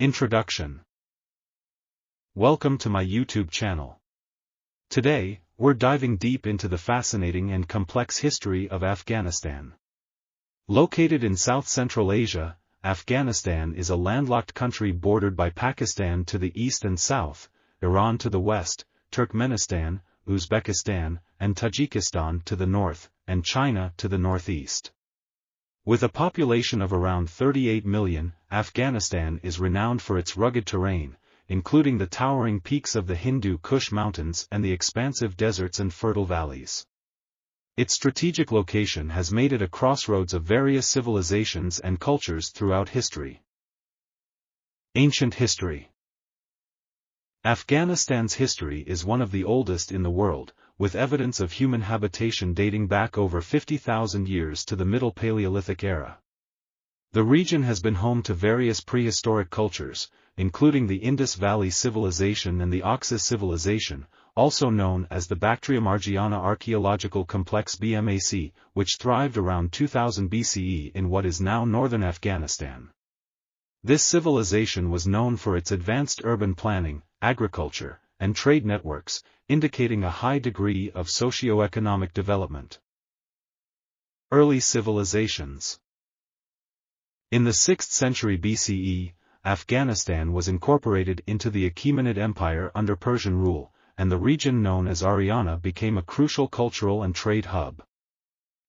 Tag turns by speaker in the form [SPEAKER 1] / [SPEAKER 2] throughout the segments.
[SPEAKER 1] Introduction. Welcome to my YouTube channel. Today, we're diving deep into the fascinating and complex history of Afghanistan. Located in South-Central Asia, Afghanistan is a landlocked country bordered by Pakistan to the east and south, Iran to the west, Turkmenistan, Uzbekistan, and Tajikistan to the north, and China to the northeast. With a population of around 38 million, Afghanistan is renowned for its rugged terrain, including the towering peaks of the Hindu Kush Mountains and the expansive deserts and fertile valleys. Its strategic location has made it a crossroads of various civilizations and cultures throughout history. Ancient history. Afghanistan's history is one of the oldest in the world, with evidence of human habitation dating back over 50,000 years to the Middle Paleolithic era. The region has been home to various prehistoric cultures, including the Indus Valley Civilization and the Oxus Civilization, also known as the Bactrian-Margiana Archaeological Complex BMAC, which thrived around 2000 BCE in what is now northern Afghanistan. This civilization was known for its advanced urban planning, agriculture, and trade networks, indicating a high degree of socio-economic development. Early civilizations. In the 6th century BCE, Afghanistan was incorporated into the Achaemenid Empire under Persian rule, and the region known as Ariana became a crucial cultural and trade hub.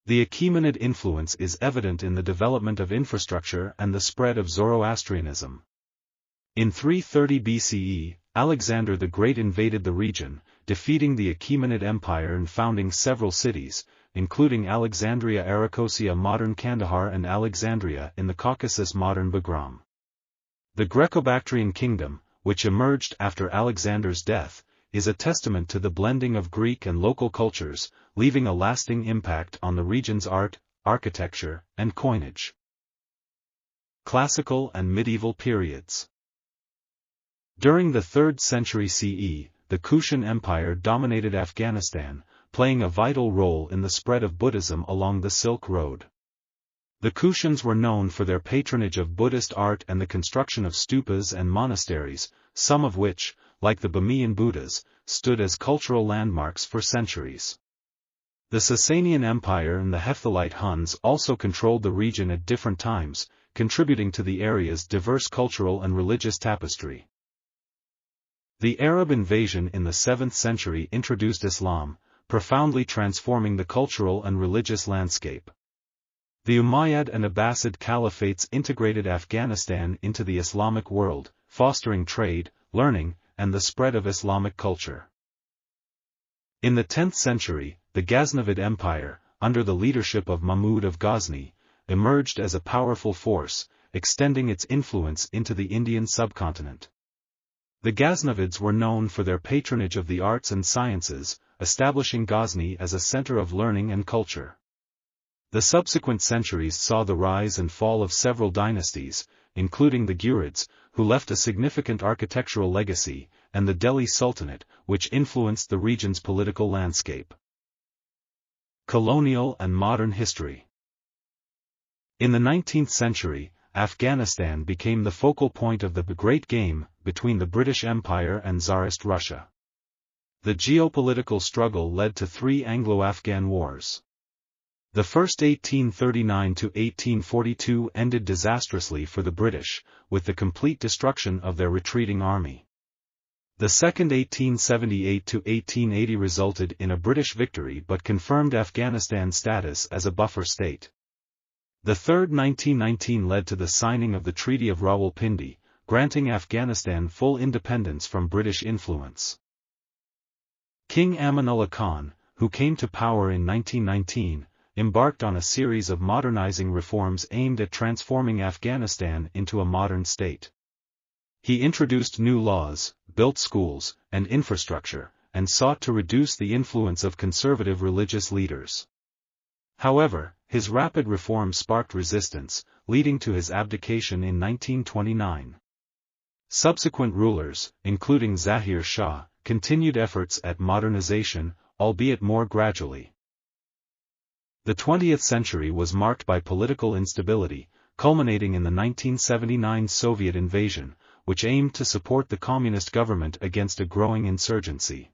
[SPEAKER 1] The Achaemenid influence is evident in the development of infrastructure and the spread of Zoroastrianism. In 330 BCE, Alexander the Great invaded the region, defeating the Achaemenid Empire and founding several cities, including Alexandria Arachosia modern Kandahar and Alexandria in the Caucasus modern Bagram. The Greco-Bactrian kingdom, which emerged after Alexander's death, is a testament to the blending of Greek and local cultures, leaving a lasting impact on the region's art, architecture, and coinage. Classical and medieval periods. During the 3rd century CE, the Kushan Empire dominated Afghanistan, playing a vital role in the spread of Buddhism along the Silk Road. The Kushans were known for their patronage of Buddhist art and the construction of stupas and monasteries, some of which, like the Bamiyan Buddhas, stood as cultural landmarks for centuries. The Sasanian Empire and the Hephthalite Huns also controlled the region at different times, contributing to the area's diverse cultural and religious tapestry. The Arab invasion in the 7th century introduced Islam, profoundly transforming the cultural and religious landscape. The Umayyad and Abbasid caliphates integrated Afghanistan into the Islamic world, fostering trade, learning, and the spread of Islamic culture. In the 10th century, the Ghaznavid Empire, under the leadership of Mahmud of Ghazni, emerged as a powerful force, extending its influence into the Indian subcontinent. The Ghaznavids were known for their patronage of the arts and sciences, establishing Ghazni as a center of learning and culture. The subsequent centuries saw the rise and fall of several dynasties, including the Ghurids, who left a significant architectural legacy, and the Delhi Sultanate, which influenced the region's political landscape. Colonial and modern history. In the 19th century, Afghanistan became the focal point of the Great Game between the British Empire and Tsarist Russia. The geopolitical struggle led to 3 Anglo-Afghan Wars. The first 1839 to 1842 ended disastrously for the British, with the complete destruction of their retreating army. The second 1878 to 1880 resulted in a British victory but confirmed Afghanistan's status as a buffer state. The third 1919 led to the signing of the Treaty of Rawalpindi, granting Afghanistan full independence from British influence. King Amanullah Khan, who came to power in 1919, embarked on a series of modernizing reforms aimed at transforming Afghanistan into a modern state. He introduced new laws, built schools, and infrastructure, and sought to reduce the influence of conservative religious leaders. However, his rapid reforms sparked resistance, leading to his abdication in 1929. Subsequent rulers, including Zahir Shah, continued efforts at modernization, albeit more gradually. The 20th century was marked by political instability, culminating in the 1979 Soviet invasion, which aimed to support the communist government against a growing insurgency.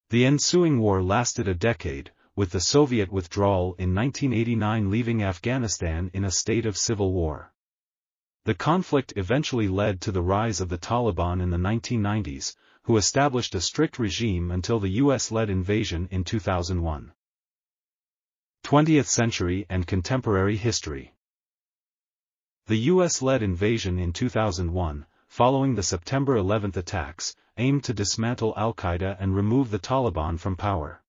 [SPEAKER 1] The ensuing war lasted a decade, with the Soviet withdrawal in 1989 leaving Afghanistan in a state of civil war. The conflict eventually led to the rise of the Taliban in the 1990s, who established a strict regime until the US-led invasion in 2001. 20th century and contemporary history. The US-led invasion in 2001, following the September 11 attacks, aimed to dismantle al-Qaeda and remove the Taliban from power.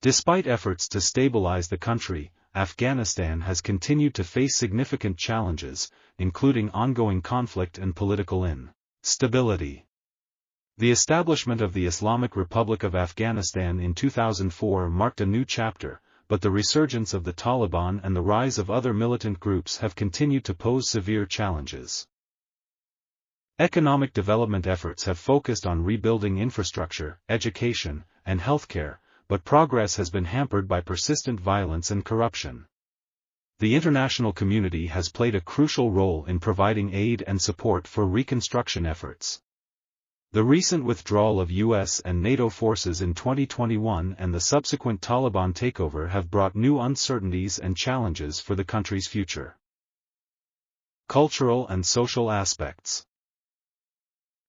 [SPEAKER 1] Despite efforts to stabilize the country, Afghanistan has continued to face significant challenges, including ongoing conflict and political instability. The establishment of the Islamic Republic of Afghanistan in 2004 marked a new chapter, but the resurgence of the Taliban and the rise of other militant groups have continued to pose severe challenges. Economic development efforts have focused on rebuilding infrastructure, education, and healthcare, but progress has been hampered by persistent violence and corruption. The international community has played a crucial role in providing aid and support for reconstruction efforts. The recent withdrawal of US and NATO forces in 2021 and the subsequent Taliban takeover have brought new uncertainties and challenges for the country's future. Cultural and social aspects.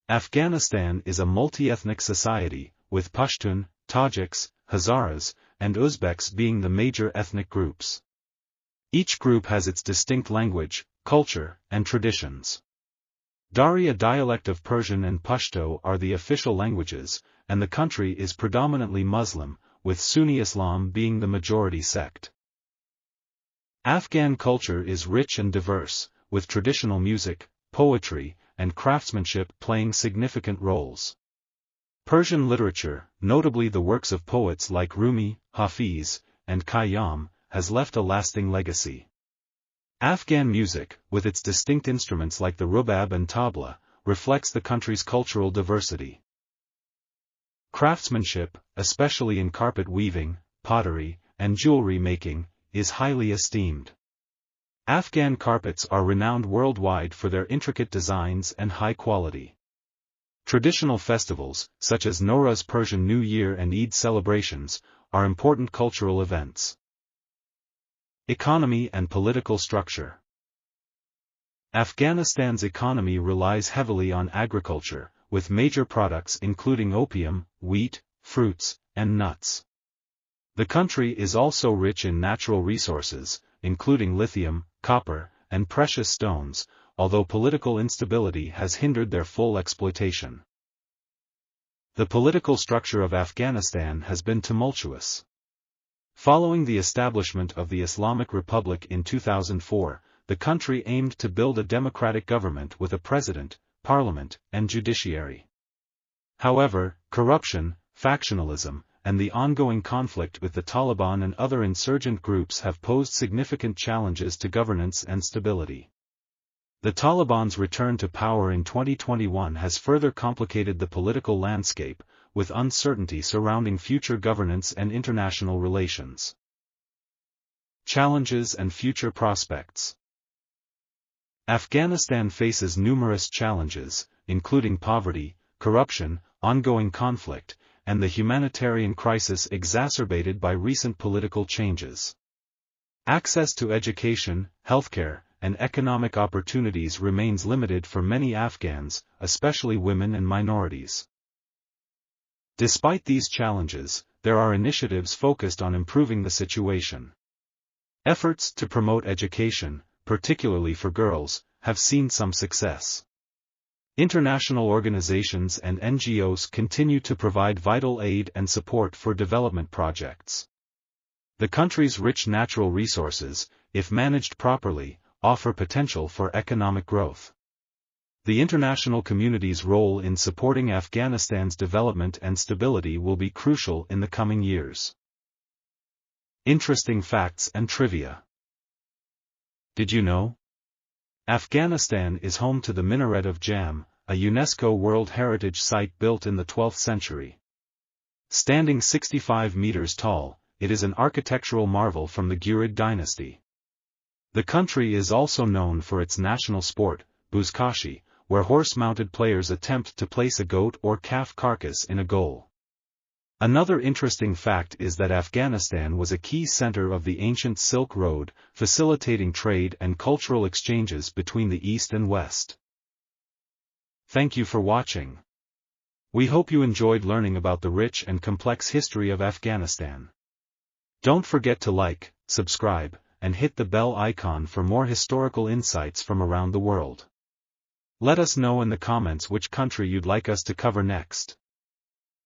[SPEAKER 1] Afghanistan is a multi-ethnic society, with Pashtun, Tajiks, Hazaras, and Uzbeks being the major ethnic groups. Each group has its distinct language, culture, and traditions. Dari, a dialect of Persian and Pashto, are the official languages, and the country is predominantly Muslim, with Sunni Islam being the majority sect. Afghan culture is rich and diverse, with traditional music, poetry, and craftsmanship playing significant roles. Persian literature, notably the works of poets like Rumi, Hafiz, and Khayyam, has left a lasting legacy. Afghan music, with its distinct instruments like the rubab and tabla, reflects the country's cultural diversity. Craftsmanship, especially in carpet weaving, pottery, and jewelry making, is highly esteemed. Afghan carpets are renowned worldwide for their intricate designs and high quality. Traditional festivals, such as Nowruz Persian New Year and Eid celebrations, are important cultural events. Economy and political structure. Afghanistan's economy relies heavily on agriculture, with major products including opium, wheat, fruits, and nuts. The country is also rich in natural resources, including lithium, copper, and precious stones, although political instability has hindered their full exploitation. The political structure of Afghanistan has been tumultuous. Following the establishment of the Islamic Republic in 2004, the country aimed to build a democratic government with a president, parliament, and judiciary. However, corruption, factionalism, and the ongoing conflict with the Taliban and other insurgent groups have posed significant challenges to governance and stability. The Taliban's return to power in 2021 has further complicated the political landscape, with uncertainty surrounding future governance and international relations. Challenges and future prospects. Afghanistan faces numerous challenges, including poverty, corruption, ongoing conflict, and the humanitarian crisis exacerbated by recent political changes. Access to education, healthcare, and economic opportunities remains limited for many Afghans, especially women and minorities. Despite these challenges, there are initiatives focused on improving the situation. Efforts to promote education, particularly for girls, have seen some success. International organizations and NGOs continue to provide vital aid and support for development projects. The country's rich natural resources, if managed properly, offer potential for economic growth. The international community's role in supporting Afghanistan's development and stability will be crucial in the coming years. Interesting facts and trivia. Did you know? Afghanistan is home to the Minaret of Jam, a UNESCO World Heritage Site built in the 12th century. Standing 65 meters tall, it is an architectural marvel from the Ghurid dynasty. The country is also known for its national sport, buzkashi, where horse-mounted players attempt to place a goat or calf carcass in a goal. Another interesting fact is that Afghanistan was a key center of the ancient Silk Road, facilitating trade and cultural exchanges between the East and West. Thank you for watching. We hope you enjoyed learning about the rich and complex history of Afghanistan. Don't forget to like, subscribe, and hit the bell icon for more historical insights from around the world. Let us know in the comments which country you'd like us to cover next.